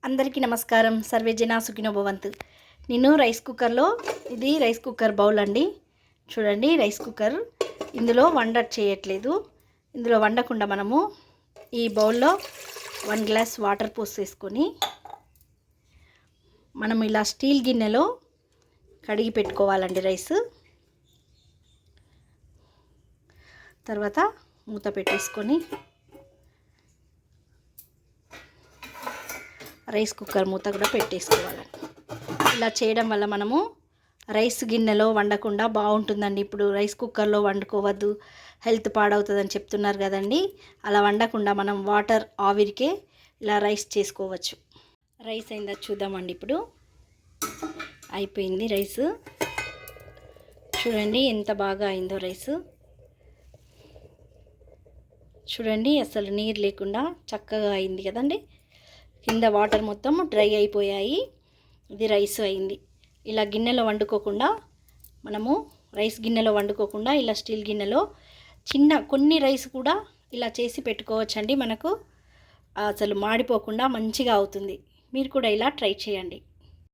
అందరికీ నమస్కారం. సర్వే జనా సుఖినో భవంతు. నేను రైస్ కుక్కర్లో, ఇది రైస్ కుక్కర్ బౌల్ అండి. చూడండి, రైస్ కుక్కర్. ఇందులో చేయట్లేదు. ఇందులో వండకుండా మనము ఈ బౌల్లో 1 గ్లాస్ వాటర్ పోసేసుకొని మనం ఇలా స్టీల్ గిన్నెలో కడిగి పెట్టుకోవాలండి రైస్. తర్వాత మూత పెట్టేసుకొని రైస్ కుక్కర్ మూత కూడా పెట్టేసుకోవాలి. ఇలా చేయడం వల్ల మనము రైస్ గిన్నెలో వండకుండా బాగుంటుందండి. ఇప్పుడు రైస్ కుక్కర్లో వండుకోవద్దు, హెల్త్ పాడవుతుందని చెప్తున్నారు కదండి. అలా వండకుండా మనం వాటర్ ఆవిరికే ఇలా రైస్ చేసుకోవచ్చు. రైస్ అయిందా చూద్దామండి. ఇప్పుడు అయిపోయింది రైస్. చూడండి ఎంత బాగా అయిందో రైస్. చూడండి, అసలు నీరు లేకుండా చక్కగా అయింది కదండి. కింద వాటర్ మొత్తం డ్రై అయిపోయాయి. ఇది రైస్ అయింది. ఇలా గిన్నెలో వండుకోకుండా మనము రైస్ గిన్నెలో వండుకోకుండా ఇలా స్టీల్ గిన్నెలో కొన్ని రైస్ కూడా ఇలా చేసి పెట్టుకోవచ్చండి. మనకు అసలు మాడిపోకుండా మంచిగా అవుతుంది. మీరు కూడా ఇలా ట్రై చేయండి.